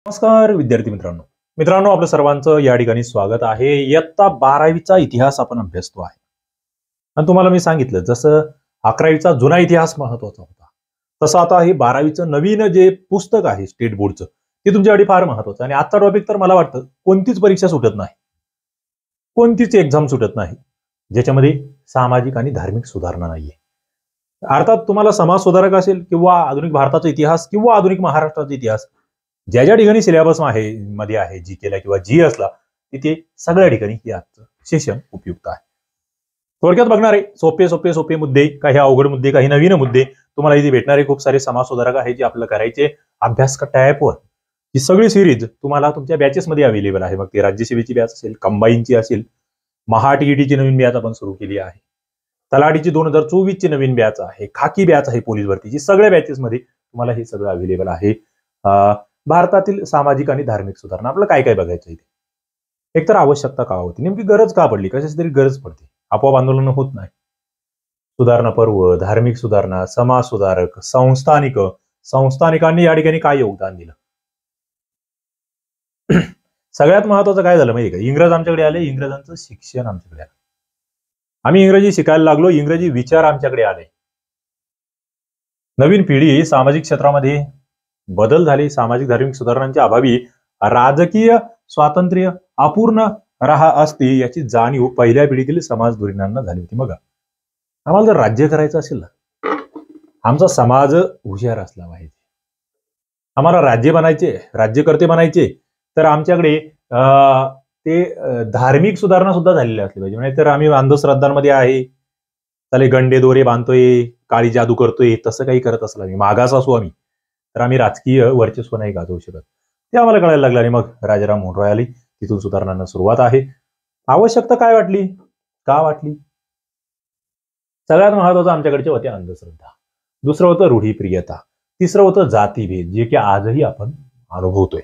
नमस्कार विद्यार्थी मित्रांनो आपलं सर्वांचं या ठिकाणी स्वागत आहे. इयत्ता 12वीचा इतिहास आपण अभ्यासतो आहे आणि तुम्हाला मी सांगितलं जसं 11वीचा जुना इतिहास महत्वाचा होता तसं आता हे 12वीचं नवीन जे पुस्तक आहे स्टेट बोर्डचं ते तुमच्यासाठी फार महत्वाचं आणि आजचा टॉपिक तर मला वाटतं कोणतीच परीक्षा सुटत नाही, कोणतीच एक्झाम सुटत नाही ज्याच्यामध्ये सामाजिक आणि धार्मिक सुधारणा नाहीये. अर्थात तुम्हाला समाज सुधारक असेल किंवा आधुनिक भारताचा इतिहास किंवा आधुनिक महाराष्ट्राचा इतिहास ज्या ज्या ठिकाणी सिलेबस मध्ये आहे जी केला किंवा जी असला तिथे सगळ्या ठिकाणी हे आजचं सेशन उपयुक्त आहे. थोडक्यात बघणारे सोपे मुद्दे, काही अवघड मुद्दे, काही नवीन मुद्दे तुम्हाला इथे भेटणारे खूप सारे समाज सुधारक आहे जे आपल्याला करायचे अभ्यास कट्टा ॲपवर. ही सगळी सिरीज तुम्हाला तुमच्या बॅचेसमध्ये अवेलेबल आहे. मग ती राज्यसेवेची बॅच असेल, कंबाईनची असेल, महाटीईटीची नवीन बॅच आपण सुरू केली आहे, तलाठीची 2024ची नवीन बॅच आहे, खाकी बॅच आहे पोलीस भरतीची. सगळ्या बॅचेसमध्ये तुम्हाला हे सगळं अवेलेबल आहे. भारतातील सामाजिक आणि धार्मिक सुधारणा आपल्याला काय काय बघायचं इथे. एकतर आवश्यकता का होती, नेमकी गरज का पडली, कशाची तरी गरज पडते, आपोआप आंदोलन होत नाही. सुधारणा पर्व, धार्मिक सुधारणा, समाज सुधारक, संस्थानिकांनी या ठिकाणी काय योगदान दिलं. सगळ्यात महत्वाचं काय झालं माहिती का, इंग्रज आमच्याकडे आले, इंग्रजांचं शिक्षण आमच्याकडे आलं, आम्ही इंग्रजी शिकायला लागलो, इंग्रजी विचार आमच्याकडे आले. नवीन पिढी सामाजिक क्षेत्रामध्ये बदल झाले. सामाजिक धार्मिक सुधारणांच्या अभावी राजकीय स्वातंत्र्य अपूर्ण असते याची जाणीव पहिल्या पिढीतील समाज धुरीणांना झाली होती. मग आम्हाला जर राज्य करायचं असेल ना, आमचा समाज हुशार असला पाहिजे. आम्हाला राज्य बनायचे, राज्यकर्ते बनायचे तर आमच्याकडे ते धार्मिक सुधारणा सुद्धा झालेली असली पाहिजे. नाही तर आम्ही अंधश्रद्धांमध्ये आहे, चाले गंडे दोरे बांधतोय, काळी जादू करतोय, तसं काही करत असला आम्ही मागास असू आम्ही तर आम्ही राजकीय वर्चस्व नाही गाजवू शकत. ते आम्हाला कळायला लागलं आणि मग राजाराम मोहन रॉय आली, तिथून सुधारणांना सुरुवात आहे. आवश्यकता काय वाटली, का वाटली? सगळ्यात महत्वाचं आमच्याकडचे होते अंधश्रद्धा, दुसरं होतं रूढीप्रियता, तिसरं होतं जातीभेद जे की आजही आपण अनुभवतोय,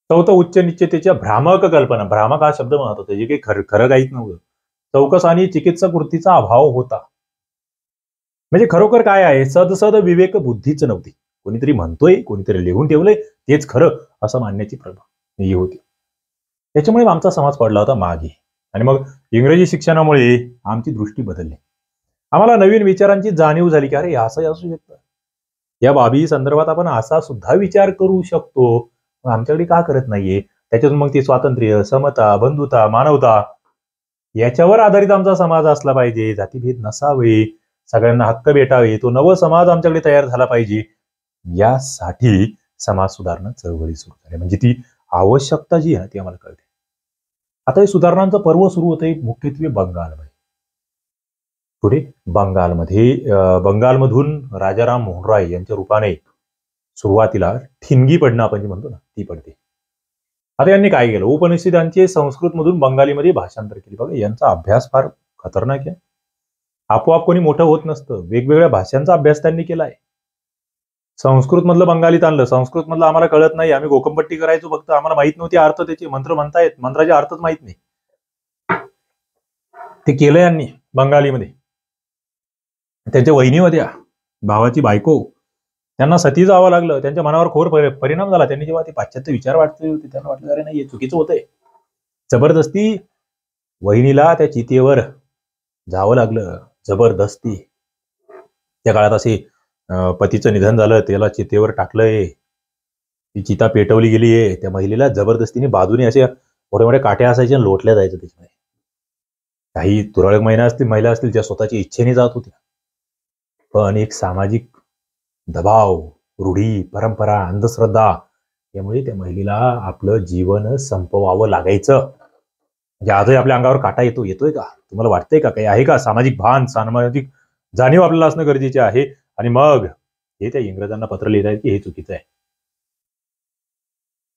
चौथं उच्च निश्चितेच्या भ्रामक कल्पना. भ्रामक हा शब्द महत्वाचा, जे काही खरं काहीच नव्हतं. चौकस आणि चिकित्सक वृत्तीचा अभाव होता. म्हणजे खरोखर काय आहे, सद विवेक बुद्धीच नव्हती. कोणीतरी म्हणतोय, कोणीतरी लिहून ठेवलंय तेच खरं असं मानण्याची प्रथा होती. त्याच्यामुळे आमचा समाज पडला होता मागे. आणि मग इंग्रजी शिक्षणामुळे आमची दृष्टी बदलली. आम्हाला नवीन विचारांची जाणीव झाली की अरे असंही असू शकतं, या बाबी संदर्भात आपण असा सुद्धा विचार करू शकतो, आमच्याकडे का करत नाहीये. त्याच्यातून मग ती स्वातंत्र्य, समता, बंधुता, मानवता याच्यावर आधारित आमचा समाज असला पाहिजे, जातीभेद नसावे, सगळ्यांना हक्क भेटावे, तो नव समाज आमच्याकडे तयार झाला पाहिजे. यासाठी समाज सुधारणा चळवळी सुरू झाली. म्हणजे ती आवश्यकता जी आहे ती आम्हाला कळते. आता हे सुधारणांचं पर्व सुरू होतंय मुख्यत्वे बंगालमध्ये. पुढे बंगालमधून राजाराम मोहन रॉय यांच्या रूपाने सुरुवातीला ठिणगी पडणं आपण जी म्हणतो ना ती पडते. आता यांनी काय केलं, उपनिषदांचे संस्कृत मधून बंगालीमध्ये भाषांतर केले. बघा यांचा अभ्यास फार खतरनाक आहे. आपोआप कोणी मोठं होत नसतं, वेगवेगळ्या भाषांचा अभ्यास त्यांनी केलाय. संस्कृत मधलं बंगालीत आणलं, संस्कृत मधलं आम्हाला कळत नाही, आम्ही गोकमपट्टी करायचो फक्त, आम्हाला माहित नव्हती अर्थ, त्याचे मंत्र म्हणतायत, मंत्राचे अर्थच माहित नाही. ते केलं यांनी बंगालीमध्ये. त्यांच्या वहिनी होत्या, भावाची बायको, त्यांना सती जावं लागलं, त्यांच्या मनावर खोर परिणाम झाला. त्यांनी जेव्हा ते पाश्चात्य विचार वाटते होते त्यांना वाटलं अरे नाही हे चुकीचं होतंय, जबरदस्ती वहिनीला त्या चितेवर जावं लागलं, जबरदस्ती. त्या काळात असे पतीचं निधन झालं, त्याला चितेवर टाकलंय, ती चिता पेटवली गेली आहे, त्या महिलेला जबरदस्तीने बाजूने असे मोठे मोठे काट्या असायचे लोटल्या जायचं त्याच्यामध्ये. काही तुरळक महिला असतील ज्या स्वतःच्या इच्छेने जात होत्या, पण एक सामाजिक दबाव, रूढी, परंपरा, अंधश्रद्धा यामुळे त्या महिलेला आपलं जीवन संपवावं लागायचं. म्हणजे आजही आपल्या अंगावर काटा येतोय का, तुम्हाला वाटतंय का, काही आहे का सामाजिक भान, सामाजिक जाणीव आपल्याला असणं गरजेचे आहे. आणि मग हे त्या इंग्रजांना पत्र लिहित आहेत की हे चुकीचं आहे,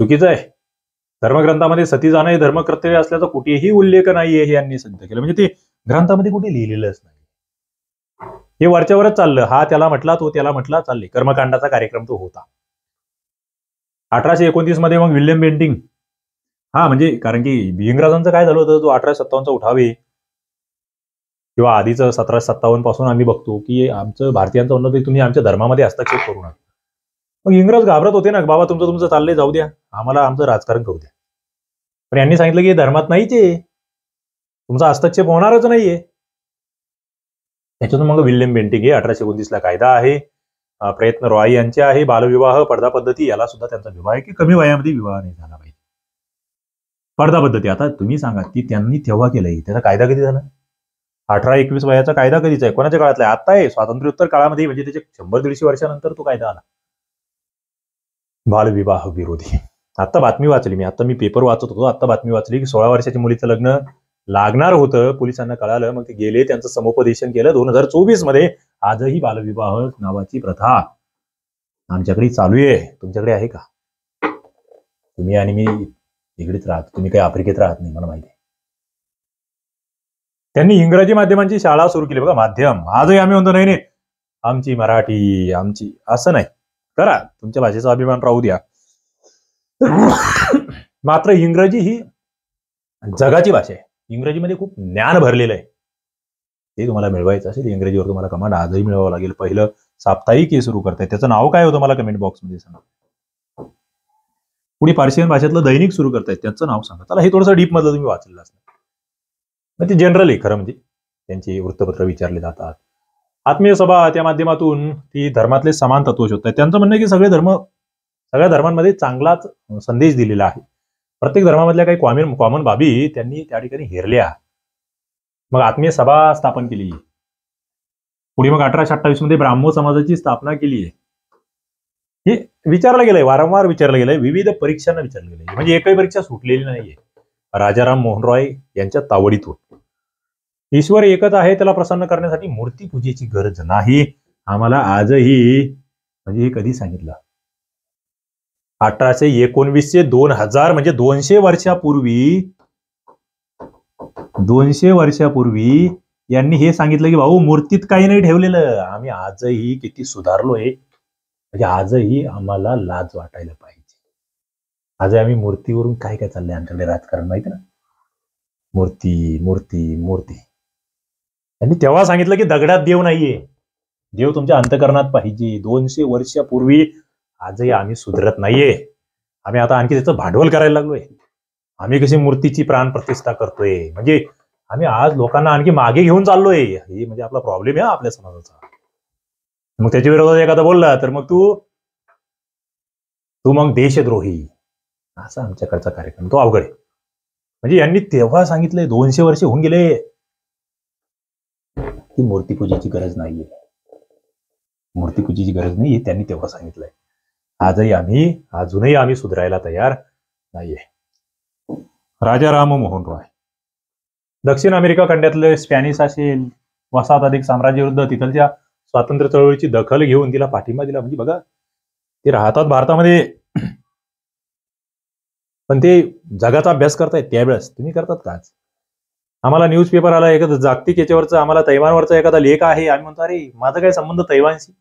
चुकीचं आहे. धर्मग्रंथामध्ये सती जाणं हे धर्मकर्तव्य असल्याचा कुठेही उल्लेख नाहीये हे यांनी सिद्ध केलं. म्हणजे ते ग्रंथामध्ये कुठे लिहिलेलंच नाही, हे वरच्यावरच चाललं. हा त्याला म्हटला, तो त्याला म्हटला, चालले. कर्मकांडाचा कार्यक्रम तो होता. 1829 मध्ये मग विल्यम बेंटिंग, हा म्हणजे कारण की इंग्रजांचं काय झालं होतं, जो 1857चा उठाव आहे किंवा आधीचं 1757 पासून आम्ही बघतो की आमचं भारतीयांचं म्हणणं तुम्ही आमच्या धर्मामध्ये हस्तक्षेप करू नका. मग इंग्रज घाबरत होते ना, बाबा तुमचं तुमचं चाललंय जाऊ द्या, आम्हाला आमचं राजकारण करू द्या. पण यांनी सांगितलं की धर्मात नाहीच आहे, तुमचा हस्तक्षेप होणारच नाहीये. त्याच्यातून मग विल्यम बेंटिंग 1829 ला कायदा आहे. प्रयत्न रॉय यांचे आहे. बालविवाह, पडदा पद्धती, याला सुद्धा त्यांचा विवाह आहे की कमी वयामध्ये विवाह नाही झाला पाहिजे. पडदा पद्धती, आता तुम्ही सांगा की त्यांनी तेव्हा केलंय, त्याचा कायदा कधी झाला? 18-21 वयाचा कायदा कधीचा आहे? कोणाच्या काळातला आहे? आता आहे, स्वातंत्र्योत्तर काळामध्ये, म्हणजे त्याच्या 100-150 वर्षानंतर तो कायदा आला, बालविवाह विरोधी. आता बातमी वाचली मी, आता मी पेपर वाचत होतो, आता बातमी वाचली की 16 वर्षाच्या मुलीचं लग्न लागणार होतं, पोलिसांना कळालं, मग ते गेले, त्यांचं समुपदेशन केलं. 2024 मध्ये आजही बालविवाह नावाची प्रथा आमच्याकडे चालू आहे. तुमच्याकडे आहे का? तुम्ही आणि मी इकडेच राहतो, तुम्ही काही आफ्रिकेत राहत नाही, मला माहिती आहे. त्यांनी इंग्रजी माध्यमांची शाळा सुरू केली बघा, माध्यम. आजही आम्ही म्हणतो नाही नाही आमची मराठी, आमची, असं नाही करा, तुमच्या भाषेचा अभिमान राहू द्या. मात्र इंग्रजी ही जगाची भाषा आहे, इंग्रजीमध्ये खूप ज्ञान भरलेलं आहे. ते तुम्हाला मिळवायचं असेल, इंग्रजीवर तुम्हाला कमांड आजही मिळवावं लागेल. पहिलं साप्ताहिक हे सुरू करताय, त्याचं नाव काय होतं मला कमेंट बॉक्समध्ये सांगा. पुढे पार्शियन भाषेतलं दैनिक सुरू करतायत, त्याचं नाव सांगा. चला, हे थोडंसं डीप मधलं तुम्ही वाचलेलं असणार. मग ते जनरल आहे खरं, म्हणजे त्यांची वृत्तपत्र विचारले जातात. आत्मीय सभा, त्या माध्यमातून ती धर्मातले समान तत्व शोधतात. त्यांचं म्हणणं आहे की सगळ्या धर्मांमध्ये चांगलाच संदेश दिलेला आहे. प्रत्येक धर्मामधल्या काही कॉमन बाबी त्यांनी त्या ठिकाणी हेरल्या. मग आत्मीय सभा स्थापन केली. पुढे मग 1828 मध्ये ब्राह्मो समाजाची स्थापना केली आहे. हे विचारलं गेलंय, वारंवार विचारलं गेलंय, विविध परीक्षांना विचारलं गेलंय, म्हणजे एकही परीक्षा सुटलेली नाहीये. राजाराम मोहन रॉय यांच्या तावडीतून ईश्वर एकच आहे, त्याला प्रसन्न करण्यासाठी मूर्ती पूजेची गरज नाही. आम्हाला आजही, म्हणजे हे कधी सांगितलं? 1819 ते 2000, म्हणजे 200 वर्षापूर्वी यांनी हे सांगितलं की भाऊ मूर्तीत काही नाही ठेवलेलं. आम्ही आजही किती सुधारलोय, म्हणजे आजही आम्हाला लाज वाटायला पाहिजे. आज आम्ही मूर्तीवरून काय काय चाललंय आमच्याकडे राजकारण, माहिती ना, मूर्ती मूर्ती मूर्ती. त्यांनी तेव्हा सांगितलं की दगडात देव नाहीये, देव तुमच्या अंतकरणात पाहिजे. 200 वर्षापूर्वी. आजही आम्ही सुधरत नाहीये. आम्ही आता आणखी त्याचं भांडवल करायला लागलोय. आम्ही कशी मूर्तीची प्राण प्रतिष्ठा करतोय, म्हणजे आम्ही आज लोकांना आणखी मागे घेऊन चाललोय. हे म्हणजे आपला प्रॉब्लेम आहे आपल्या समाजाचा. मग त्याच्या विरोधात एखादा बोलला तर मग तू मग देशद्रोही, असा आमच्याकडचा कार्यक्रम, तो अवघड आहे. म्हणजे यांनी तेव्हा सांगितलंय, 200 वर्ष होऊन गेले, की मूर्तीपूजेची गरज नाहीये, मूर्तीपूजेची गरज नाहीये, त्यांनी तेव्हा सांगितलंय. अजूनही आम्ही सुधारायला तयार नाहीये. राजाराम मोहन रॉय, दक्षिण अमेरिका खंडातले स्पॅनिश असेल, वसाहत अधिक साम्राज्य विरुद्ध तिथलच्या स्वातंत्र्य चळवळीची दखल घेऊन तिला पाठिंबा दिला. म्हणजे बघा, ते राहतात भारतामध्ये, पण ते जगाचा अभ्यास करतायत. त्यावेळेस तुम्ही करतात का? आम्हाला न्यूजपेपर आला एखादा जागतिक याच्यावरचा, आम्हाला तैवानवरचा एखादा लेख आहे, आम्ही म्हणतो अरे माझा काय संबंध तैवानशी?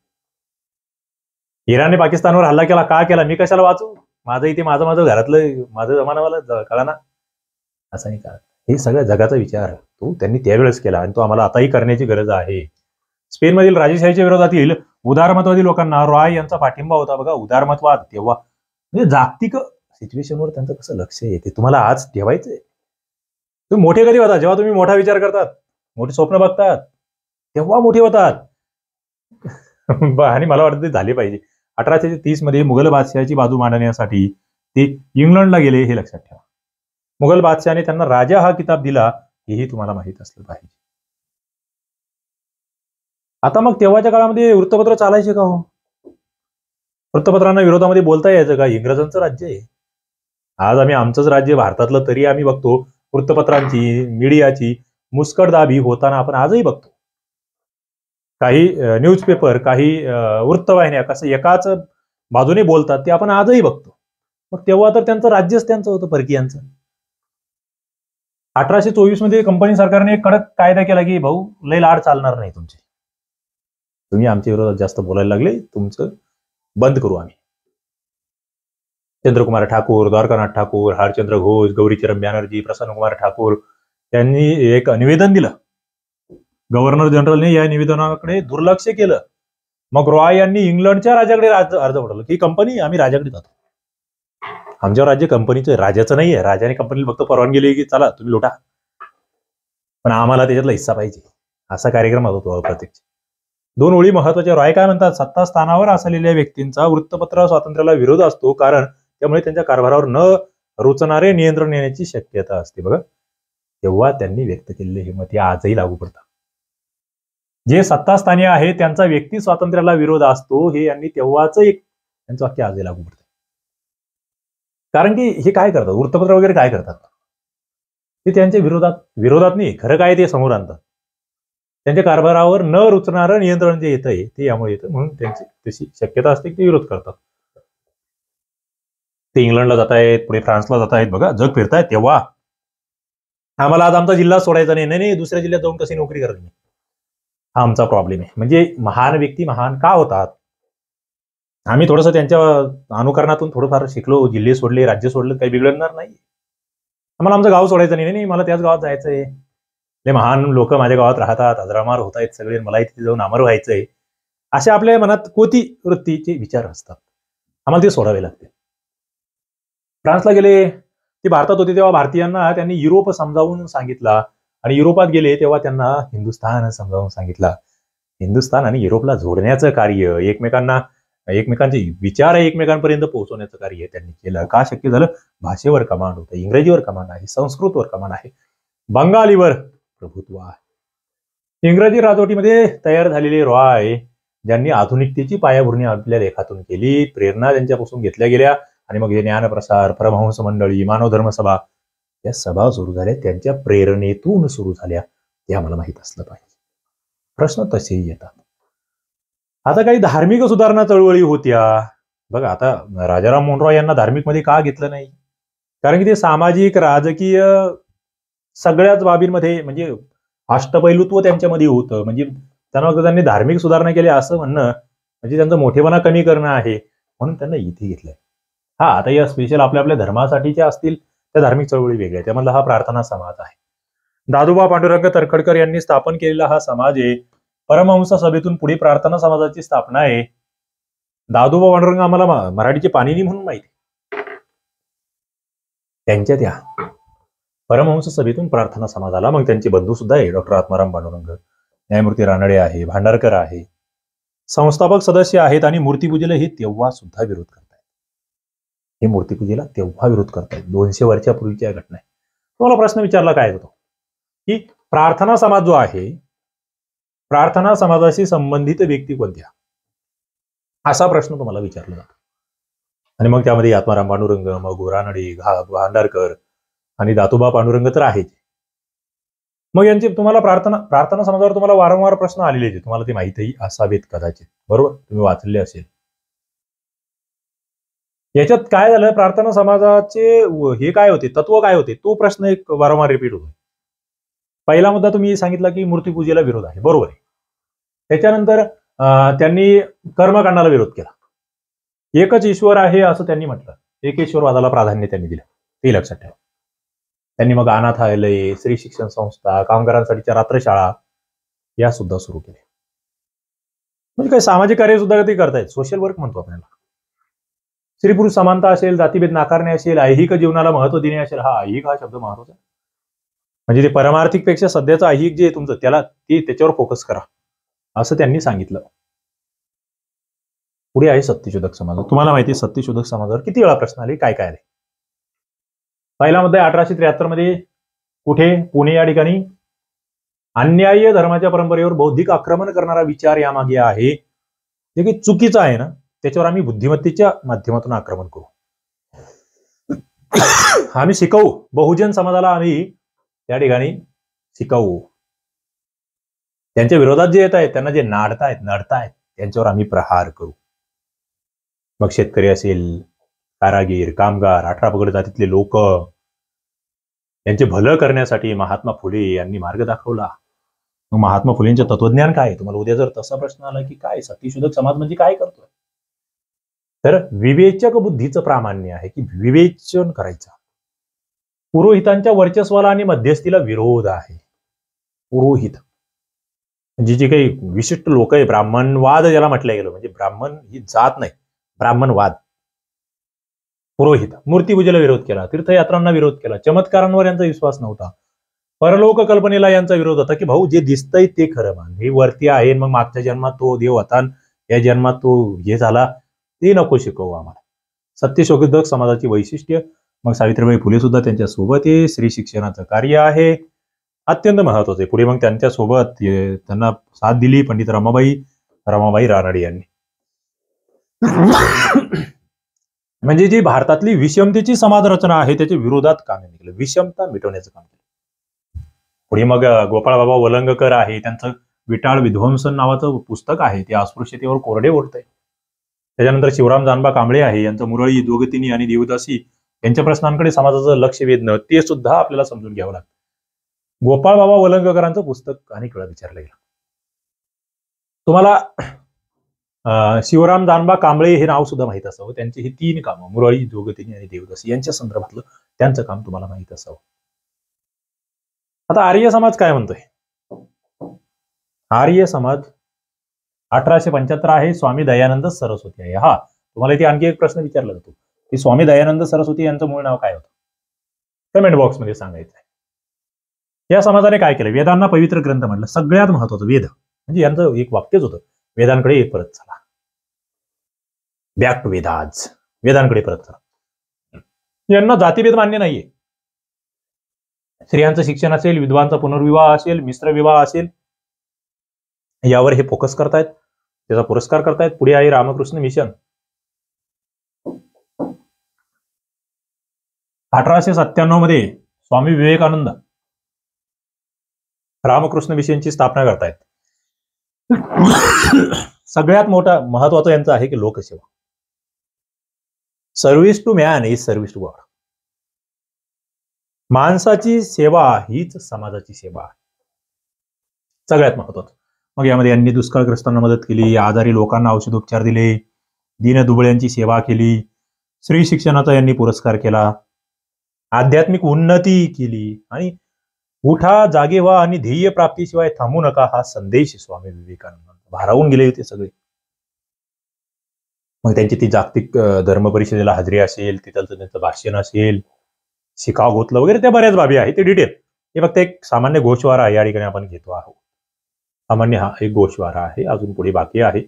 इराणने पाकिस्तानवर हल्ला केला, का केला, मी कशाला वाचू? माझं इथे माझं घरातलं माझं जमानावाला कळा ना, असं नाही का? हे सगळ्या जगाचा विचार तो त्यांनी त्यावेळेस केला, आणि तो आम्हाला आताही करण्याची गरज आहे. स्पेनमधील राजेशाहीच्या विरोधातील उदारमतवादी लोकांना रॉय यांचा पाठिंबा होता. बघा, उदारमतवाद तेव्हा, म्हणजे जागतिक सिच्युएशनवर त्यांचं कसं लक्ष येते, तुम्हाला आज ठेवायचंय. तुम्ही मोठे कधी होतात? जेव्हा तुम्ही मोठा विचार करतात, मोठे स्वप्न बघतात, तेव्हा मोठे होतात. आणि मला वाटतं ते झाले पाहिजे. 1830 मध्ये मुघल बादशहाची बाजू मांडण्यासाठी ते इंग्लंडला गेले, हे लक्षात ठेवा. मुघल बादशहाने त्यांना राजा हा किताब दिला, हेही तुम्हाला माहित असलं पाहिजे. आता मग तेव्हाच्या काळामध्ये वृत्तपत्र चालायचे का हो? वृत्तपत्रांना विरोधामध्ये बोलता यायचं का? इंग्रजांचं राज्य आहे. आज आम्ही आमचंच राज्य भारतातलं, तरी आम्ही बघतो वृत्तपत्रांची, मीडियाची मुस्कटदाबी होताना आपण आजही बघतो. काही न्यूजपेपर, काही वृत्तवाहिन्या कसं एकाच बाजूने बोलतात, ते आपण आजही बघतो. मग तेव्हा तर त्यांचं राज्यच त्यांचं होतं, परकीयांचं. 1824 मध्ये कंपनी सरकारने एक कडक कायदा केला की भाऊ लय लाड चालणार नाही तुमचे, तुम्ही आमच्या विरोधात जास्त बोलायला लागले, तुमचं बंद करू आम्ही. चंद्रकुमार ठाकूर, द्वारकानाथ ठाकूर, हरचंद्र घोष, गौरीचरण बॅनर्जी, प्रसन्नकुमार ठाकूर यांनी एक निवेदन दिलं. गव्हर्नर जनरलने या निवेदनाकडे दुर्लक्ष केलं. मग रॉय यांनी इंग्लंडच्या राजाकडे अर्ज पाठवला की कंपनी आम्ही राजाकडे जातो, आमच्यावर राज्य कंपनीचं राजाचं नाहीये, राजाने कंपनीला फक्त परवानगी दिली की चला तुम्ही लुटा, पण आम्हाला त्याच्यातला हिस्सा पाहिजे, असा कार्यक्रम होतो अप्रत्यक्ष. 2 ओळी महत्वाच्या. रॉय काय म्हणतात, सत्ता स्थानावर असलेल्या व्यक्तींचा वृत्तपत्र स्वातंत्र्याला विरोध असतो, कारण त्यामुळे त्यांच्या कारभारावर न रुचणारे नियंत्रण येण्याची शक्यता असते. बघा, तेव्हा त्यांनी व्यक्त केलेले हे मत आजही लागू पडतात. जे सत्तास्थानी आहे त्यांचा व्यक्ती स्वातंत्र्याला विरोध असतो, हे यांनी तेव्हाच एक त्यांचं वाक्य आजही लागू पडतं. कारण की हे काय करतात, वृत्तपत्र वगैरे काय करतात, ते त्यांच्या विरोधात नाही, खरं काय ते समोर आणतात. त्यांच्या कारभारावर न रुचणारं नियंत्रण जे येतंय ते यामुळे येतं, म्हणून त्यांची तशी शक्यता असते की ते विरोध करतात. ते इंग्लंडला जात आहेत, पुढे फ्रान्सला जात आहेत, बघा जग फिरतायत. तेव्हा आम्हाला आज आमचा जिल्हा सोडायचा नाही, दुसऱ्या जिल्ह्यात जाऊन कशी नोकरी करायची, हा आमचा प्रॉब्लेम आहे. म्हणजे महान व्यक्ती महान का होतात, आम्ही थोडंसं त्यांच्या अनुकरणातून थोडंफार शिकलो, जिल्हे सोडले, राज्य सोडलं, काही बिघडणार नाही. आम्हाला आमचं गाव सोडायचं नाही, मला त्याच गावात जायचंय, ले महान लोक माझ्या गावात राहतात, अजरामार होत आहेत सगळे, मलाही तिथे जाऊन अमर व्हायचंय, असे आपल्या मनात कोती वृत्तीचे विचार असतात, आम्हाला ते सोडावे लागते. फ्रान्सला गेले, ते भारतात होते तेव्हा भारतीयांना त्यांनी युरोप समजावून सांगितला, आणि युरोपात गेले तेव्हा त्यांना हिंदुस्थान समजावून सांगितला. हिंदुस्थान आणि युरोपला जोडण्याचं कार्य, एकमेकांचे विचार एकमेकांपर्यंत पोहोचवण्याचं कार्य त्यांनी केलं. का शक्य झालं, भाषेवर कमांड होतं, इंग्रजीवर कमांड आहे, संस्कृतवर कमांड आहे, बंगालीवर प्रभुत्व आहे. इंग्रजी राजवटीमध्ये तयार झालेले रॉय, ज्यांनी आधुनिकतेची पायाभरणी आपल्या लेखातून केली, प्रेरणा त्यांच्यापासून घेतल्या गेल्या, आणि मग हे ज्ञानप्रसार, परमहंस मंडळी, मानव धर्म सभा, या सभा सुरू झाल्या, त्यांच्या प्रेरणेतून सुरू झाल्या, ते आम्हाला माहित असलं पाहिजे. प्रश्न तसेही येतात. आता काही धार्मिक सुधारणा चळवळी होत्या. बघा, आता राजाराम मोहन रॉय यांना धार्मिक मध्ये का घेतलं नाही, कारण की ते सामाजिक, राजकीय सगळ्याच बाबींमध्ये म्हणजे अष्टपैलुत्व त्यांच्यामध्ये होतं. म्हणजे त्यांनी धार्मिक सुधारणा केल्या असं म्हणणं म्हणजे त्यांचा मोठेपणा कमी करणं आहे, म्हणून त्यांना इथे घेतलंय. हा, आता या स्पेशल आपल्या धर्मासाठीच्या असतील त्या धार्मिक चळवळी वेगळ्या, त्यामधला हा प्रार्थना समाज आहे. दादोबा पांडुरंग तरखडकर यांनी स्थापन केलेला हा समाज आहे. परमहंस सभेतून पुढे प्रार्थना समाजाची स्थापना आहे. दादोबा पांडुरंग आम्हाला मराठीचे पाणिनी म्हणून माहिती, त्यांच्या त्या परमहंस सभेतून प्रार्थना समाजाला मग त्यांचे बंधू सुद्धा आहे, डॉक्टर आत्माराम पांडुरंग, न्यायमूर्ती रानडे आहे, भांडारकर आहे, संस्थापक सदस्य आहेत, आणि मूर्तीपूजेला हे तेव्हा सुद्धा विरोध करतायत. हे मूर्तीपूजेला तेव्हा विरोध करतायत, 200 वर्षा पूर्वीच्या घटना आहे. तुम्हाला प्रश्न विचारला काय होतो की प्रार्थना समाज जो आहे, प्रार्थना समाजाशी संबंधित व्यक्ती कोणत्या, असा प्रश्न तुम्हाला विचारला जातो. आणि मग त्यामध्ये आत्माराम पांडुरंग, मग रानडे, भांडारकर आणि दातोबा पांडुरंग तर आहेत. मग यांचे तुम्हाला प्रार्थना समाजावर तुम्हाला वारंवार प्रश्न आलेले आहेत, तुम्हाला ते माहितही असावेत कदाचित, बरोबर, तुम्ही वाचले असेल. याच्यात काय झालं, प्रार्थना समाजाचे हे काय होते, तत्व काय होते, तो प्रश्न एक वारंवार रिपीट होतो. पहिला मुद्दा तुम्ही सांगितला की मूर्तीपूजेला विरोध आहे, बरोबर आहे. त्याच्यानंतर त्यांनी कर्मकांडाला विरोध केला. एकच ईश्वर आहे असं त्यांनी म्हटलं, एकेश्वरवादाला प्राधान्य त्यांनी दिलं, ते लक्षात ठेवा. त्यांनी मग अनाथालय, स्त्री शिक्षण संस्था, कामगारांसाठीच्या रात्रशाळा या सुद्धा सुरू केल्या. म्हणजे काही सामाजिक कार्य सुद्धा ते करतायत, सोशल वर्क म्हणतो आपल्याला. स्त्री पुरुष समानता असेल, जातीभेद नाकारणे असेल, ऐहिक जीवनाला महत्व देणे असेल, हा ऐहिक हा शब्द महत्वाचा, म्हणजे ते परमार्थिक पेक्षा सध्याचं ऐहिक जे तुमचं त्याच्यावर फोकस करा, असं त्यांनी सांगितलं. पुढे आहे सत्यशोधक समाज. तुम्हाला माहिती आहे सत्यशोधक समाजावर किती वेळा प्रश्न आले, काय काय आले. पहिला मुद्दा 1873 मध्ये, कुठे, पुणे या ठिकाणी, अन्याय्य धर्माच्या परंपरेवर बौद्धिक आक्रमण करणारा विचार यामागे आहे, जे की चुकीचं आहे ना, त्याच्यावर आम्ही बुद्धिमत्तेच्या माध्यमातून आक्रमण करू, आम्ही शिकवू, बहुजन समाजाला आम्ही त्या ठिकाणी शिकवू. त्यांच्या विरोधात जे येत आहेत, त्यांना जे नडतायत त्यांच्यावर आम्ही प्रहार करू. मग शेतकरी असेल, कारागीर, कामगार, 18 पगड जातीतले लोक, यांचे भलं करण्यासाठी महात्मा फुले यांनी मार्ग दाखवला. मग महात्मा फुलेंचे तत्वज्ञान काय, तुम्हाला उद्या जर तसा प्रश्न आला की काय सत्यशोधक समाज म्हणजे काय करतोय, तर विवेचक बुद्धीचं प्रामाण्य आहे की विवेचन करायचं. पुरोहितांच्या वर्चस्वाला आणि मध्यस्थीला विरोध आहे. पुरोहित जी जी काही विशिष्ट लोक आहे, ब्राह्मणवाद ज्याला म्हटलं गेलं, म्हणजे ब्राह्मण ही जात नाही, ब्राह्मणवाद. पुरोहित मूर्तीपूजेला विरोध केला, तीर्थयात्रांना विरोध केला, चमत्कारांवर यांचा विश्वास नव्हता, परलोक कल्पनेला यांचा विरोध होता, की भाऊ जे दिसतंय ते खरं मान, हे वरती आहे, मग मागच्या जन्मात तो देव होता, या जन्मात तो हे झाला, ते नको शिकवू आम्हाला. सत्यशोधक समाजाची वैशिष्ट्य. मग सावित्रीबाई फुले सुद्धा त्यांच्या सोबत आहे. स्त्री शिक्षणाचं कार्य आहे अत्यंत महत्वाचं आहे. पुढे मग त्यांच्या सोबत त्यांना साथ दिली पंडित रमाबाई रानडे यांनी. म्हणजे जी भारतातली विषमतेची समाज रचना आहे त्याच्या विरोधात काम केलं, विषमता मिटवण्याचं काम केलं. पुढे मग गोपाळबाबा वलंगकर आहे, त्यांचं विटाळ विध्वंसन नावाचं पुस्तक आहे, ते अस्पृश्यतेवर कोरडे ओढतंय. त्याच्यानंतर शिवराम जानबा कांबळे आहे, यांचं मुरळी, दोगतिनी आणि देवदासी यांच्या प्रश्नांकडे समाजाचं लक्ष वेधणं, ते सुद्धा आपल्याला समजून घ्यावं लागतं. गोपाळबाबा वलंगकरांचं पुस्तक अनेक वेळा विचारलं गेलं. तुम्हाला शिवराम जानबा कांबळे हे नाव सुद्धा माहित असावं. त्यांची ही 3 कामं, मुरळी, दोगतिनी आणि देवदासी, यांच्या संदर्भातलं त्यांचं काम तुम्हाला माहित असावं. आता आर्य समाज काय म्हणतोय? आर्य समाज 1875 आहे, स्वामी दयानंद सरस्वती आहे. हा, तुम्हाला इथे आणखी एक प्रश्न विचारला जातो की स्वामी दयानंद सरस्वती यांचं मूळ नाव काय होतं? कमेंट बॉक्समध्ये सांगायचं आहे. या समाजाने काय केलं? वेदांना पवित्र ग्रंथ म्हटलं. सगळ्यात महत्वाचं वेद, म्हणजे यांचं एक वाक्यच होतं, वेदांकडे एक परत चला, बॅक टू वेदाज, वेदांकडे परत चला. यांना जातीभेद मान्य नाहीये. स्त्रियांचं शिक्षण असेल, विधवांचा पुनर्विवाह असेल, मिश्र विवाह असेल, यावर हे फोकस करतायत, त्याचा पुरस्कार करतायत. पुढे आहे रामकृष्ण मिशन. 1897 मध्ये स्वामी विवेकानंद रामकृष्ण मिशनची स्थापना करतायत. सगळ्यात मोठा महत्वाचं यांचं आहे की लोकसेवा. Service to man is service to God. माणसाची सेवा हीच समाजाची सेवा आहे, सगळ्यात महत्वाचं. मग यामध्ये यांनी दुष्काळग्रस्तांना मदत केली, आजारी लोकांना औषधोपचार दिले, दीनदुबळ्यांची सेवा केली, स्त्री शिक्षणाचा यांनी पुरस्कार केला, आध्यात्मिक उन्नती केली, आणि उठा, जागे व्हा आणि ध्येय प्राप्तीशिवाय थांबू नका हा संदेश स्वामी विवेकानंद भारावून गेले होते सगळे. मग त्यांची ती जागतिक धर्म परिषदेला हजेरी असेल, तिथलं त्यांचं भाषण असेल, शिकागोतलं वगैरे, त्या बऱ्याच बाबी आहेत, ते डिटेल. हे फक्त एक सामान्य गोषवारा या ठिकाणी आपण घेतो आहोत. सामान्य हा एक गोषवारा आहे, अजून पुढे बाकी आहे.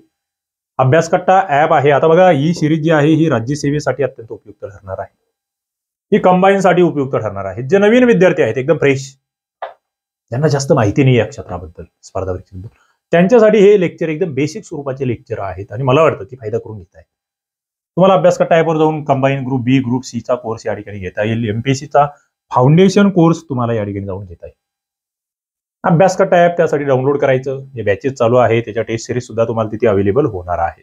अभ्यासकट्टा ऍप आहे. आता बघा, ही सिरीज जी आहे ही राज्यसेवेसाठी अत्यंत उपयुक्त ठरणार आहे, ही कंबाईनसाठी उपयुक्त ठरणार आहे. जे नवीन विद्यार्थी आहेत, एकदम फ्रेश, त्यांना जास्त माहिती नाही या क्षेत्राबद्दल, स्पर्धा परीक्षेबद्दल, त्यांच्यासाठी हे लेक्चर एकदम बेसिक स्वरूपाचे लेक्चर आहेत, आणि मला वाटतं की फायदा करून घेताय. तुम्हाला अभ्यासकट्टा ऍपवर जाऊन कंबाईन ग्रुप बी, ग्रुप सी चा कोर्स या ठिकाणी घेता येईल. एमपीएससीचा फाउंडेशन कोर्स तुम्हाला या ठिकाणी जाऊन घेता येईल. अभ्यासकट्टा ऍप त्यासाठी डाउनलोड करायचं. जे बॅचेस चालू आहे त्याच्या टेस्ट सिरीज सुद्धा तुम्हाला तिथे अवेलेबल होणार आहे.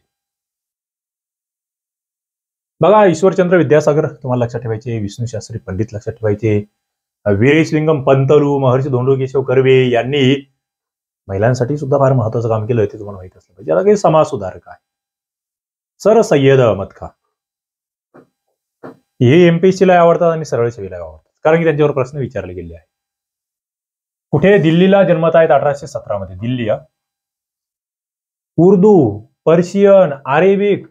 बघा, ईश्वरचंद्र विद्यासागर तुम्हाला लक्षात ठेवायचे, विष्णू शास्त्री पंडित लक्षात ठेवायचे, वीरेशलिंगम पंतलू, महर्षी धोंडो केशव कर्वे यांनी महिलांसाठी सुद्धा फार महत्वाचं काम केलं, ते तुम्हाला माहित असलं पाहिजे. याला काही समाज सुधारक आहे. सर सय्यद अहमद खान, हे एमपीएससीला आवडतात आणि सरळ सेवेला आवडतात, कारण की त्यांच्यावर प्रश्न विचारले गेले आहे. कुठे? दिल्लीला जन्मत आहेत 1817 मध्ये. दिल्ली. उर्दू, पर्शियन, अरेबिक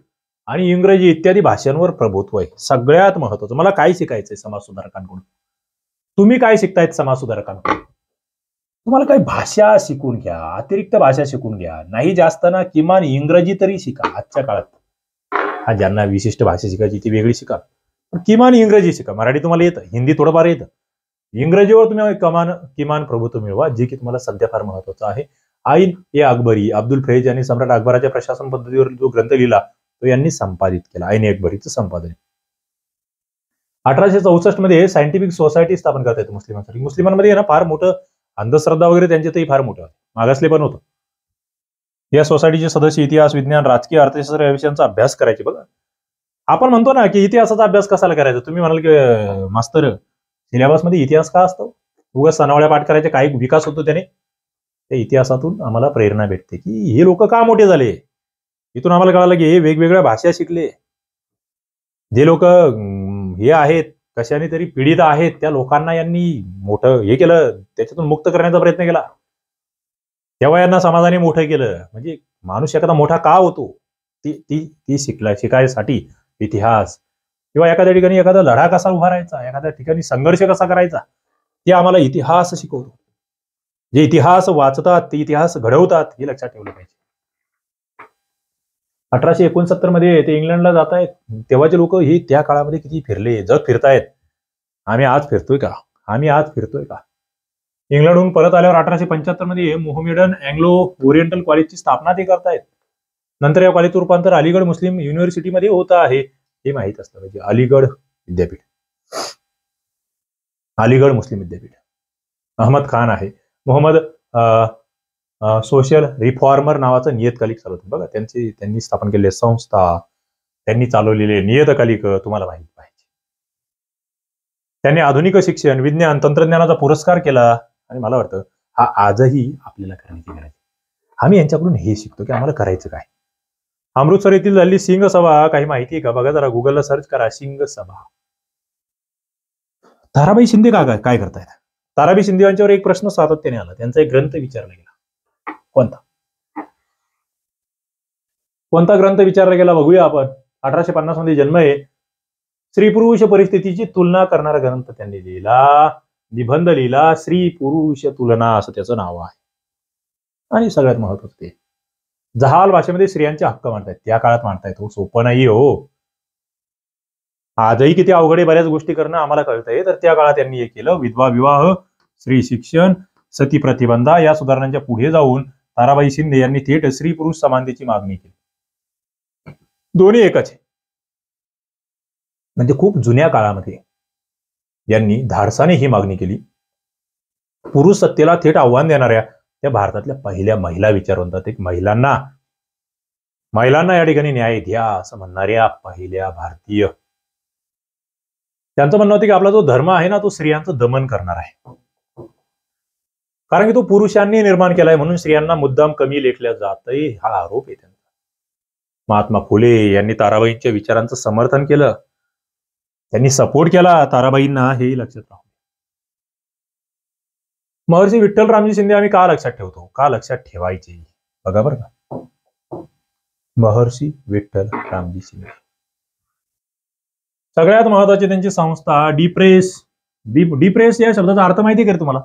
आणि इंग्रजी इत्यादी भाषांवर प्रभुत्व आहे. सगळ्यात महत्वाचं, मला काय शिकायचंय समाज सुधारकांकडून? तुम्ही काय शिकतायत समाज सुधारकांकडून? तुम्हाला काही भाषा शिकून घ्या, अतिरिक्त भाषा शिकून घ्या, नाही जास्त ना किमान इंग्रजी तरी शिका आजच्या काळात. हा, ज्यांना विशिष्ट भाषा शिकायची ती वेगळी शिका, पण किमान इंग्रजी शिका. मराठी तुम्हाला येतं, हिंदी थोडंफार येतं, इंग्रजीवर तुम्ही किमान प्रभुत्व मिळवा, जे की तुम्हाला सध्या फार महत्वाचं आहे. आईन ए अकबरी, अब्दुल फैज यांनी सम्राट अकबराच्या प्रशासन पद्धतीवर जो ग्रंथ लिहिला तो यांनी संपादित केला, आईन ए अकबरीचं संपादन. 1864 मध्ये सायंटिफिक सोसायटी स्थापन करता येते मुस्लिमांसाठी. मुस्लिमांमध्ये ना फार मोठं अंधश्रद्धा वगैरे त्यांच्यातही फार मोठं मागासले पण होतं. या सोसायटीचे सदस्य इतिहास, विज्ञान, राजकीय, अर्थशास्त्र या विषयांचा अभ्यास करायचे. बघा, आपण म्हणतो ना की इतिहासाचा अभ्यास कशाला करायचा? तुम्ही म्हणाल की मास्तर सिलेबस मध्ये इतिहास का असतो? उगाच सनावळ्या पाठ करायचे, काही विकास होतो त्याने? त्या इतिहासातून आम्हाला प्रेरणा भेटते की हे लोक का मोठे झाले. इथून आम्हाला कळालं की हे वेगवेगळ्या भाषा शिकले, जे लोक हे आहेत कशाने तरी पीडित आहेत, त्या लोकांना यांनी मोठं हे केलं, त्याच्यातून मुक्त करण्याचा प्रयत्न केला. तेव्हा यांना समाजाने मोठं केलं. म्हणजे माणूस एखादा मोठा का होतो ती ती ती शिकायसाठी इतिहास किंवा एखाद्या ठिकाणी एखादा लढा कसा उभारायचा, एखाद्या ठिकाणी संघर्ष कसा करायचा, ते आम्हाला इतिहास शिकवतो. जे इतिहास वाचतात ते इतिहास घडवतात हे लक्षात ठेवलं पाहिजे. 1869 मध्ये ते इंग्लंडला जात आहेत. तेव्हाचे लोक हे त्या काळामध्ये किती फिरले, जग फिरतायत. आम्ही आज फिरतोय का? इंग्लंडहून परत आल्यावर 1875 मध्ये मोहमेडन अँग्लो ओरिएंटल कॉलेजची स्थापना ते करतायत. नंतर या कॉलेजचं रूपांतर अलीगड मुस्लिम युनिव्हर्सिटीमध्ये होत आहे, हे माहित असतं पाहिजे. अलीगड मुस्लिम विद्यापीठ. अहमद खान आहे. मोहम्मद सोशल रिफॉर्मर नावाचं नियतकालिक चालवतं बघा. त्यांनी स्थापन केलेले संस्था, त्यांनी चालवलेले नियतकालिक तुम्हाला माहित पाहिजे. त्यांनी आधुनिक शिक्षण, विज्ञान, तंत्रज्ञानाचा पुरस्कार केला आणि मला वाटतं हा आजही आपल्याला करण्याची गरज आहे. आम्ही यांच्याकडून हे शिकतो की आम्हाला करायचं काय. अमृतसर येथील झालेली सिंग सभा काही माहिती आहे का? बघा जरा गुगलला सर्च करा सिंग सभा. ताराबाई शिंदे काय करतायत? ताराबाई शिंदे यांच्यावर एक प्रश्न सातत्याने आला. त्यांचा एक ग्रंथ विचारला गेला. कोणता ग्रंथ विचारला गेला बघूया आपण. 1850 मध्ये जन्म आहे. स्त्री पुरुष परिस्थितीची तुलना करणारा ग्रंथ त्यांनी लिहिला, निबंध लिहिला. स्त्री पुरुष तुलना असं त्याचं नाव आहे. आणि सगळ्यात महत्वाचं ते जहाल भाषेमध्ये स्त्रियांचे हक्क मांडतायत. त्या काळात मांडतायत. हो, सोपं नाही हो. आजही किती अवघड आहे बऱ्याच गोष्टी करणं आम्हाला कळतंय. तर त्या काळात त्यांनी हे केलं. विधवा विवाह, स्त्री शिक्षण, सती प्रतिबंधा या सुधारणांच्या पुढे जाऊन ताराबाई शिंदे यांनी थेट स्त्री पुरुष समानतेची मागणी केली. दोन्ही एकच आहे. म्हणजे खूप जुन्या काळामध्ये यांनी धाडसाने ही मागणी केली. पुरुष सत्तेला थेट आव्हान देणाऱ्या त्या भारतातल्या पहिल्या महिला विचारवंतात. एक महिलांना या ठिकाणी न्याय द्या असं म्हणणाऱ्या पहिल्या भारतीय. त्यांचं म्हणणं होतं की आपला जो धर्म आहे ना तो स्त्रियांचं दमन करणार आहे, कारण की तो पुरुषांनी निर्माण केलाय म्हणून स्त्रियांना मुद्दाम कमी लेखल्या जातंय हा आरोप आहे त्यांचा. महात्मा फुले यांनी ताराबाईंच्या विचारांचं समर्थन केलं. त्यांनी सपोर्ट केला ताराबाईंना, हे लक्षात राहू. महर्षी विठ्ठल रामजी शिंदे आम्ही का लक्षात ठेवतो, का लक्षात ठेवायचे बघा बरं का. महर्षी विठ्ठल रामजी शिंदे सगळ्यात महत्वाची त्यांची संस्था डिप्रेस या शब्दाचा अर्थ माहिती आहे का तुम्हाला?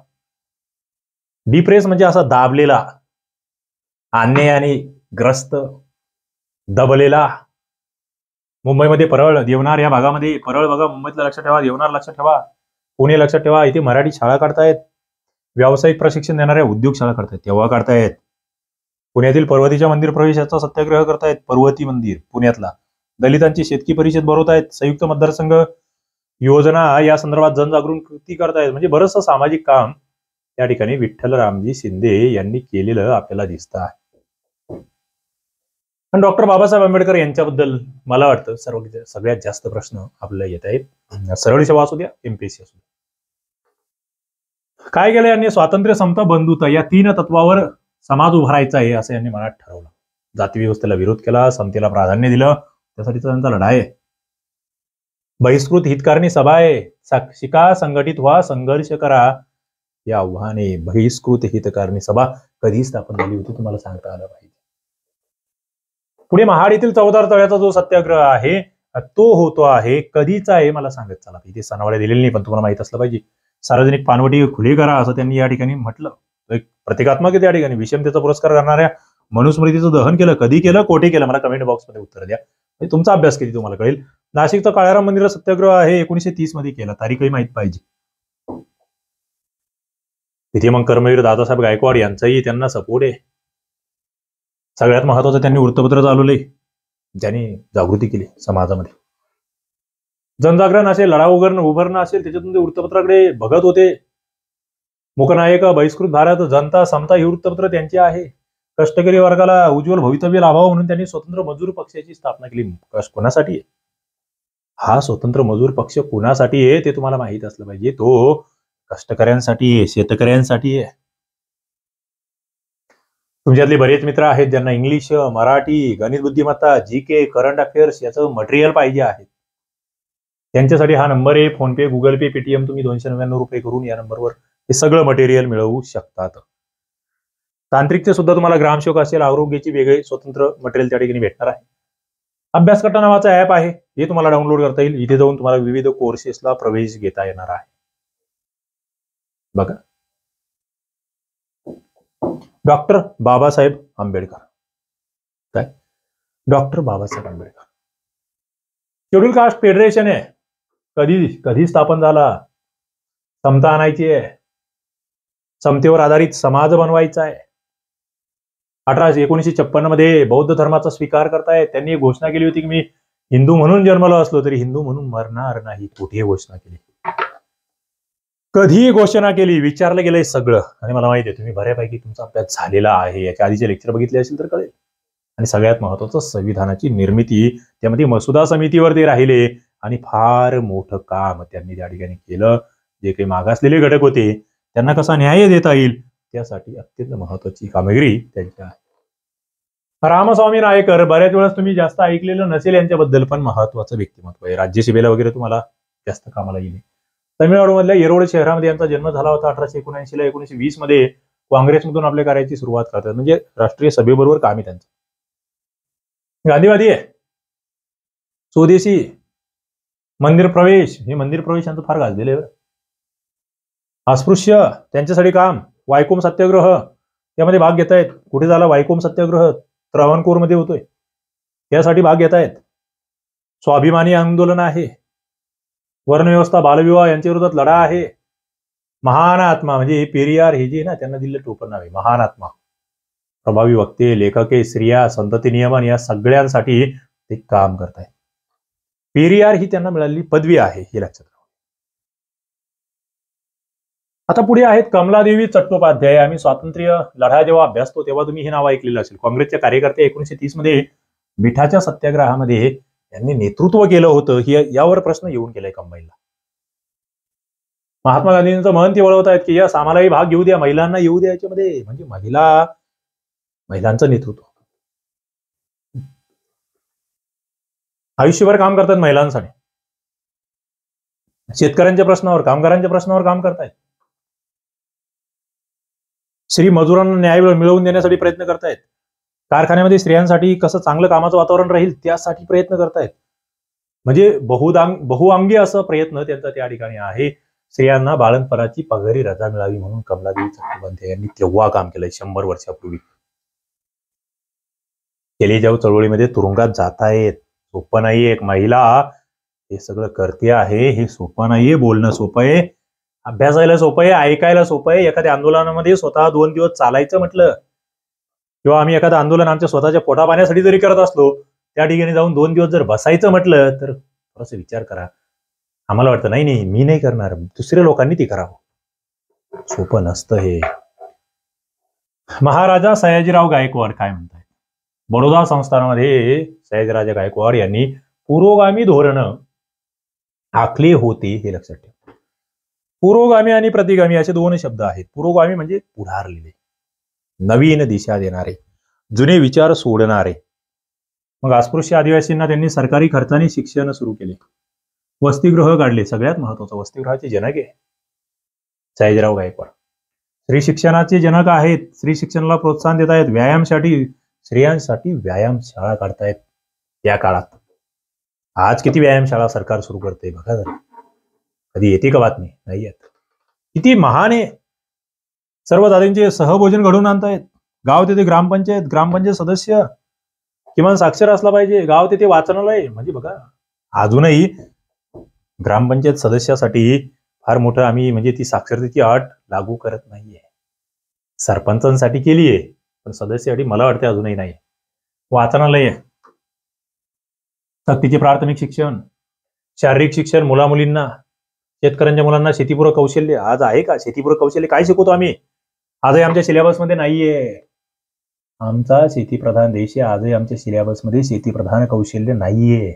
डिप्रेस म्हणजे असा दाबलेला, अन्यायाने ग्रस्त, दबलेला. मुंबईमध्ये परळ, देवनार या भागामध्ये, परळ बघा मुंबईतला लक्षात ठेवा, देवनार लक्षात ठेवा, पुणे लक्षात ठेवा. इथे मराठी शाळा काढतायत, व्यावसायिक प्रशिक्षण देणाऱ्या उद्योगशाळा काढतायत, तेव्हा काढतायत. पुण्यातील पर्वतीच्या मंदिर प्रवेशाचा सत्याग्रह करतायत, पर्वती मंदिर पुण्यातला. दलितांची शेतकी परिषद भरवतायत, संयुक्त मतदारसंघ योजना या संदर्भात जनजागृती करतायत. म्हणजे बरंचसं सामाजिक काम या ठिकाणी विठ्ठल रामजी शिंदे यांनी केलेलं आपल्याला दिसतं आहे. आणि डॉक्टर बाबासाहेब आंबेडकर यांच्याबद्दल मला वाटतं सगळ्यात जास्त प्रश्न आपल्याला येत आहेत. सरळ सेवा असू द्या, एमपीएससी असू द्या. काय केलं यांनी? स्वातंत्र्य, समता, बंधुता या 3 तत्वावर समाज उभारायचा आहे असं यांनी मनात ठरवलं. जाती व्यवस्थेला विरोध केला, समतेला प्राधान्य दिलं, त्यासाठीचा त्यांचा लढा आहे. बहिष्कृत हितकारणी सभा आहे, शिका, संघटित व्हा, संघर्ष करा या आव्हाने. बहिष्कृत हितकारणी सभा कधी स्थापन झाली होती तुम्हाला सांगता आलं पाहिजे. पुढे महाड येथील 14 तळ्याचा जो सत्याग्रह आहे तो होतो आहे, कधीचा आहे मला सांगत चला. इथे सणावड्या दिलेली नाही पण तुम्हाला माहित असलं पाहिजे. सार्वजनिक पानवटी खुली करा असं त्यांनी या ठिकाणी म्हटलं. एक प्रतिकात्मक त्या ठिकाणी विषमतेचा पुरस्कार करणाऱ्या मनुस्मृतीचं दहन केलं. कधी केलं, कोठे केलं, मला कमेंट बॉक्समध्ये उत्तर द्या. तुमचा अभ्यास किती तुम्हाला कळेल. नाशिकचा काळाराम मंदिर सत्याग्रह आहे 1930 मध्ये केला, तारीखही माहित पाहिजे. तिथे मग कर्मवीर दादासाहेब गायकवाड यांचाही त्यांना सपोर्ट आहे. सगळ्यात महत्वाचं त्यांनी वृत्तपत्र चालवले, ज्यांनी जागृती केली समाजामध्ये. जनजागरण असेल, लढा उभारणं असेल, त्याच्यातून ते वृत्तपत्राकडे बघत होते. मूकनायक, बहिष्कृत भारत, जनता, समता ही वृत्तपत्र त्यांची आहे. कष्टकरी वर्गाला उज्ज्वल भवितव्य लाभावं म्हणून त्यांनी स्वतंत्र मजूर पक्षाची स्थापना केली. कोणासाठी आहे हा स्वतंत्र मजूर पक्ष? कोणासाठी आहे ते तुम्हाला माहित असलं पाहिजे. तो कष्टकऱ्यांसाठी आहे, शेतकऱ्यांसाठी आहे. तुमच्यातले बरेच मित्र आहेत ज्यांना इंग्लिश, मराठी, गणित बुद्धिमत्ता, जीके, करंट अफेअर्स याचं मटेरियल पाहिजे आहे. त्यांच्यासाठी हा नंबर आहे. फोनपे, गुगल पे, पेटीएम तुम्ही 299 रुपये करून या नंबरवर हे सगळं मटेरियल मिळवू शकतात. तांत्रिकचे सुद्धा तुम्हाला ग्रामसेवक असेल, आरोग्याची वेगळे स्वतंत्र मटेरियल त्या ठिकाणी भेटणार आहे. अभ्यासकट्टा नावाचा ऍप आहे, हे तुम्हाला डाउनलोड करता येईल. इथे जाऊन तुम्हाला विविध कोर्सेसला प्रवेश घेता येणार आहे. बघा, डॉक्टर बाबासाहेब आंबेडकर. काय? Doctor Babasaheb Ambedkar. Schedule caste federation आहे. कधी स्थापन झाला? समता आणायची आहे, समतेवर आधारित समाज बनवायचा आहे. 1956 मध्ये बौद्ध धर्माचा स्वीकार करतायत. त्यांनी घोषणा केली होती की मी हिंदू म्हणून जन्मलो असलो तरी हिंदू म्हणून मरणार नाही. कुठे घोषणा केली? कधी घोषणा केली? विचारलं गेलंय सगळं. आणि मला माहिती आहे तुम्ही बऱ्यापैकी तुमचा अभ्यास झालेला आहे. याच्या आधीचे लेक्चर बघितले असेल तर कळेल. आणि सगळ्यात महत्वाचं, संविधानाची निर्मिती, त्यामध्ये मसुदा समितीवर ते राहिले आणि फार मोठं काम त्यांनी त्या ठिकाणी केलं. जे काही मागासलेले घटक होते त्यांना कसा न्याय देता येईल त्यासाठी अत्यंत महत्वाची कामगिरी त्यांची आहे. रामस्वामी नायकर, बऱ्याच वेळेस तुम्ही जास्त ऐकलेलं नसेल यांच्याबद्दल, पण महत्वाचं व्यक्तिमत्व आहे. राज्यसभेला वगैरे तुम्हाला जास्त कामाला येईल. तमिळनाडूमधल्या येरोड शहरामध्ये यांचा जन्म झाला होता 1879 ला. 1920 मध्ये काँग्रेसमधून आपल्या कार्याची सुरुवात करतात. म्हणजे राष्ट्रीय सभेबरोबर काम आहे त्यांचं. गांधीवादी आहे. स्वदेशी, मंदिर प्रवेश, हे मंदिर प्रवेश यांचं फार गाजलेलं आहे. अस्पृश्य, त्यांच्यासाठी काम. वायकोम सत्याग्रह यामध्ये भाग घेत आहेत. कुठे झाला वायकोम सत्याग्रह? त्रावणकोरमध्ये होतोय. त्यासाठी भाग घेत आहेत. स्वाभिमानी आंदोलन आहे. वर्णव्यवस्था, बालविवाह यांच्या विरोधात लढा आहे. महान आत्मा, म्हणजे पेरियार हे जे ना त्यांना दिलेलं टोपण नाव आहे महान आत्मा. प्रभावी वक्ते, लेखके, स्त्रिया, संतती नियमन या सगळ्यांसाठी ते काम करत आहेत. पेरियार ही त्यांना मिळालेली पदवी आहे, हे लक्षात. आता पुढे आहेत कमलादेवी चट्टोपाध्याय. आम्ही स्वातंत्र्य लढा जेव्हा अभ्यासतो तेव्हा तुम्ही हे नाव ऐकलेलं असेल. काँग्रेसच्या कार्यकर्ते. 1930 मध्ये मिठाच्या सत्याग्रहामध्ये त्यांनी नेतृत्व केलं होतं. यावर प्रश्न येऊन गेलाय कंबाईनला. महात्मा गांधींचं मन ते वळवत आहेत की यस, आम्हालाही भाग घेऊ द्या, महिलांना येऊ द्या याच्यामध्ये. म्हणजे महिलांचं नेतृत्व. आयुष्यभर काम करतात महिलांसाठी. शेतकऱ्यांच्या प्रश्नावर, कामगारांच्या प्रश्नावर काम करतायत. स्त्री मजुरांना न्याय मिळवून देण्यासाठी प्रयत्न करतायत. कारखान्यामध्ये स्त्रियांसाठी कसं चांगलं कामाचं वातावरण राहील त्यासाठी प्रयत्न करतायत. म्हणजे बहुअंगी असं प्रयत्न त्यांचा त्या ठिकाणी आहे. स्त्रियांना बाळंतपणाची पगारी रजा मिळावी म्हणून कमलादेवी चट्टोपाध्याय यांनी तेव्हा काम केलंय 100 वर्षापूर्वी. केलीजाऊ चळवळीमध्ये तुरुंगात जातायत. सोपं नाहीये. एक महिला हे सगळं करते आहे, हे सोपं नाहीये. बोलणं सोपं आहे, अभ्यासायला सोपं आहे, ऐकायला सोपं आहे. एखाद्या आंदोलनामध्ये स्वतः 2 दिवस चालायचं म्हटलं, किंवा आम्ही एखादं आंदोलन आमच्या स्वतःच्या पोटा पाण्यासाठी जरी करत असलो, त्या ठिकाणी जाऊन 2 दिवस जर बसायचं म्हटलं तर थोडासा विचार करा. आम्हाला वाटतं नाही मी नाही करणार, दुसऱ्या लोकांनी ते करावं. सोपं नसतं हे. महाराजा सयाजीराव गायकवाड काय म्हणतात? बडोदा संस्थानामध्ये सयाजीराजे गायकवाड यांनी पुरोगामी धोरण आखले होते, हे लक्षात ठेवा. पुरोगामी आणि प्रतिगामी असे 2 शब्द आहेत. पुरोगामी म्हणजे पुढारलेले, नवीन दिशा देणारे, जुने विचार सोडणारे. मग अस्पृश्य आदिवासींना त्यांनी सरकारी खर्चाने शिक्षण सुरू केले, वसतिगृह काढले. सगळ्यात महत्वाचं, वसतिगृहाचे जनक आहे सयाजीराव गायकवाड. स्त्री शिक्षणाचे जनक आहेत. स्त्री शिक्षणाला प्रोत्साहन देत आहेत. व्यायामसाठी, स्त्रियांसाठी व्यायामशाळा काढतायत त्या काळात. आज किती व्यायामशाळा सरकार सुरू करते बघा जरा. कधी येते का बातमी? नाही येत. किती महान आहे. सर्व जातींचे सहभोजन घडवून आणतायत. गाव तेथे ग्रामपंचायत सदस्य किमान साक्षर असला पाहिजे. गाव तेथे वाचनालय. म्हणजे बघा अजूनही ग्रामपंचायत सदस्यासाठी फार मोठं आम्ही म्हणजे ती साक्षरतेची अट लागू करत नाहीये. सरपंचांसाठी केली आहे, पण सदस्यासाठी मला वाटते अजूनही नाही. वाचनालय, सक्तीचे प्राथमिक शिक्षण, शारीरिक शिक्षण मुलामुलींना, शेतकऱ्यांच्या मुलांना शेतीपूरक कौशल्य. आज आहे का शेतीपूरक कौशल्य? काय शिकवतो आम्ही? आजही आमच्या सिलेबसमध्ये नाहीये. आमचा शेतीप्रधान देश आहे. आजही आमच्या सिलेबसमध्ये शेतीप्रधान कौशल्य नाहीये.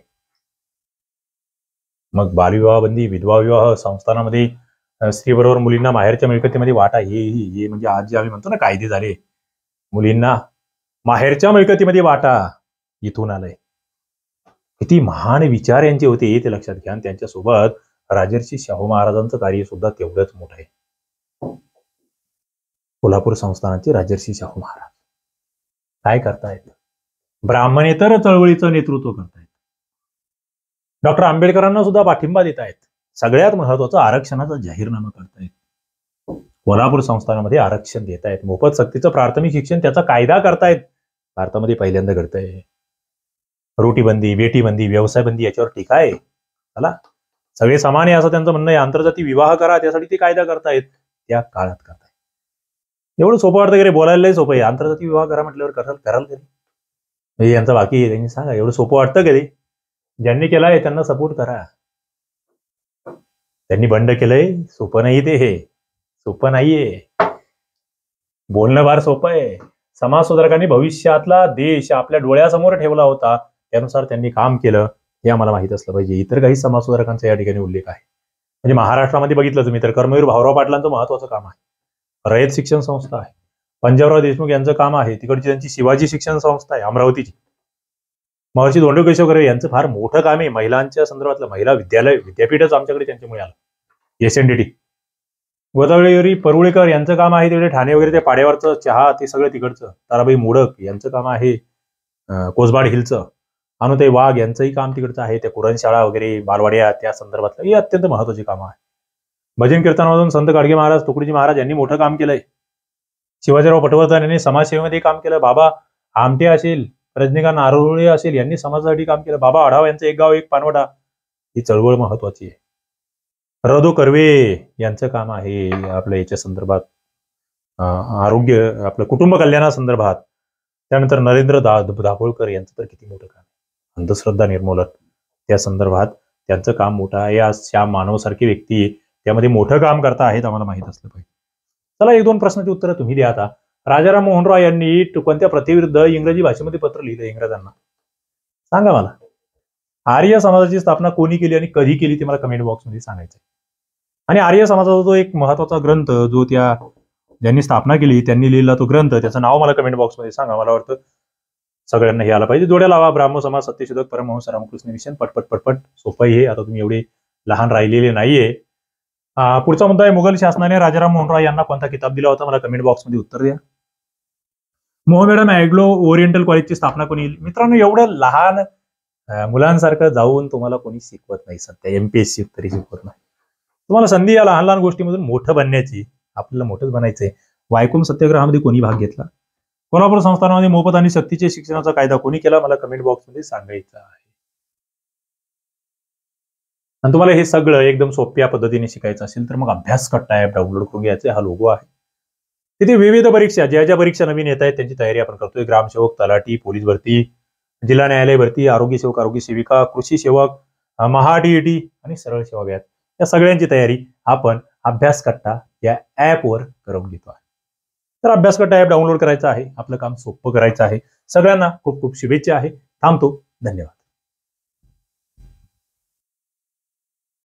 मग बालविवाह बंदी, विधवा विवाह, संस्थानामध्ये स्त्रीबरोबर मुलींना माहेरच्या मिळकतीमध्ये वाटा, हे म्हणजे आज जे आम्ही म्हणतो ना कायदे झाले, मुलींना माहेरच्या मिळकतीमध्ये वाटा, इथून आलंय. किती महान विचार यांचे होते ते लक्षात घ्या. त्यांच्यासोबत राजर्षी शाहू महाराजांचं कार्य सुद्धा तेवढंच मोठं आहे. कोल्हापूर संस्थानाचे राजर्षी शाहू महाराज काय करतायत? ब्राह्मणेतर चळवळीचं नेतृत्व करतायत. डॉक्टर आंबेडकरांना सुद्धा पाठिंबा देत आहेत. सगळ्यात महत्वाचं आरक्षणाचा जाहीरनामा करतायत. कोल्हापूर संस्थानामध्ये आरक्षण देत आहेत. मोफत सक्तीचं प्राथमिक शिक्षण त्याचा कायदा करतायत. भारतामध्ये पहिल्यांदा घडतंय. रोटीबंदी, बेटीबंदी, व्यवसाय बंदी याच्यावर टीका आहे. चला, सगळे समान आहे असं त्यांचं म्हणणं आहे. आंतरजातीय विवाह करा त्यासाठी ते कायदा करतायत. त्या काळात करतायत. एवढं सोपं वाटतं की रे, बोलायलाही सोपं आहे. आंतरजातीय विवाह करा म्हटल्यावर कराल कधी? यांचा बाकी आहे, त्यांनी सांगा. एवढं सोपं वाटतं कधी? ज्यांनी केलंय त्यांना सपोर्ट करा. त्यांनी बंड केलंय, सोपं नाही ते. हे सोपं नाहीये. बोलणं फार सोपं आहे. समाज सुधारकांनी भविष्यातला देश आपल्या डोळ्यासमोर ठेवला होता, त्यानुसार त्यांनी काम केलं हे आम्हाला माहित असलं पाहिजे. इतर काही समाज सुधारकांचा या ठिकाणी उल्लेख आहे. म्हणजे महाराष्ट्रामध्ये बघितलं तुम्ही तर कर्मवीर भाऊराव पाटलांचं महत्वाचं काम आहे. रयत शिक्षण संस्था आहे. पंजाबराव देशमुख यांचं काम आहे. तिकडची त्यांची शिवाजी शिक्षण संस्था आहे अमरावतीची. महर्षी धोंडो केशव कर्वे यांचं फार मोठं काम आहे महिलांच्या संदर्भातलं. महिला विद्यापीठच आमच्याकडे त्यांच्यामुळे आलं, SNDT. गोदावरी परुळेकर यांचं काम आहे तिकडे ठाणे वगैरे त्या पाड्यावरचं चहा ते सगळं तिकडचं. ताराबाई मोडक यांचं काम आहे कोसबाड हिलचं. अनुताई वाघ यांचंही काम तिकडचं आहे. त्या कुरणशाळा वगैरे बालवाड्या त्या संदर्भातलं ही अत्यंत महत्वाची कामं आहे. भजन कीर्तनामधून संत गाडगे महाराज, तुकडोजी महाराज यांनी मोठं काम केलंय. शिवाजीराव पटवर्धन यांनी समाजसेवेमध्ये काम केलं. बाबा आमटे असेल, रजनीकांत नारोळे असेल, यांनी समाजासाठी काम केलं. बाबा आढाव यांचं एक गाव एक पानवडा ही चळवळ महत्वाची आहे. रदो कर्वे यांचं काम आहे आपल्या याच्या संदर्भात, आरोग्य आपलं कुटुंब कल्याणासंदर्भात. त्यानंतर नरेंद्र दाभोळकर यांचं तर किती मोठं काम आहे, अंधश्रद्धा निर्मूलन त्या संदर्भात त्यांचं काम मोठं आहे. आज श्याम मानवसारखी व्यक्ती त्यामध्ये मोठं काम करता आहेत, आम्हाला माहित असलं पाहिजे. चला, 1-2 प्रश्नाची उत्तरं तुम्ही द्या. आता राजाराम मोहन रॉय यांनी कोणत्या प्रथेविरुद्ध इंग्रजी भाषेमध्ये पत्र लिहिलं इंग्रजांना? सांगा मला. आर्य समाजाची स्थापना कोणी केली आणि कधी केली ते मला कमेंट बॉक्समध्ये सांगायचं. आणि आर्य समाजाचा जो एक महत्वाचा ग्रंथ जो ज्यांनी स्थापना केली त्यांनी लिहिला तो ग्रंथ, त्याचं नाव मला कमेंट बॉक्समध्ये सांगा. मला वाटतं सगळ्यांना हे आलं पाहिजे. जोड्या लावा. ब्राह्मो समाज, सत्यशोधक, परमहंस रामकृष्ण मिशन. पटपट पटपट. सोपं आहे. आता तुम्ही एवढे लहान राहिलेले नाहीये. पुढचा मुद्दा आहे, मुघल शासनाने राजाराम मोहन रॉय यांना कोणता किताब दिला होता? मला कमेंट बॉक्समध्ये उत्तर द्या. मोहमेडन अँग्लो ओरिएंटल कॉलेजची स्थापना कोणी? मित्रांनो, एवढं लहान मुलांसारखं जाऊन तुम्हाला कोणी शिकवत नाही. सध्या MPSC तरी शिकवत नाही. तुम्हाला संधी या लहान लहान गोष्टीमधून मोठं बनण्याची. आपल्याला मोठंच बनायचंय. वायकोम सत्याग्रहामध्ये कोणी भाग घेतला? कोल्हापूर संस्थानामध्ये मोफत आणि सक्तीचे शिक्षणाचा कायदा कोणी केला? मला कमेंट बॉक्समध्ये सांगायचं आहे. आणि तुम्हाला हे सगळं एकदम सोप्या पद्धतीने शिकायचं असेल तर मग अभ्यास कट्टा ऍप डाउनलोड करून घ्यायचे. हा लोगो आहे. तिथे विविध परीक्षा, ज्या ज्या परीक्षा नवीन येत आहेत त्यांची तयारी आपण करतोय. ग्रामसेवक, तलाठी, पोलीस भरती, जिल्हा न्यायालय भरती, आरोग्य सेवक, आरोग्य सेविका, कृषी सेवक, MHA-TET आणि सरळ सेवा व्याज या सगळ्यांची तयारी आपण अभ्यास कट्टा या ऍपवर करून घेतो आहे. तर अभ्यास कट्टा ऍप डाउनलोड करायचा आहे. आपलं काम सोपं करायचं आहे. सगळ्यांना खूप खूप शुभेच्छा आहे. थांबतो. धन्यवाद.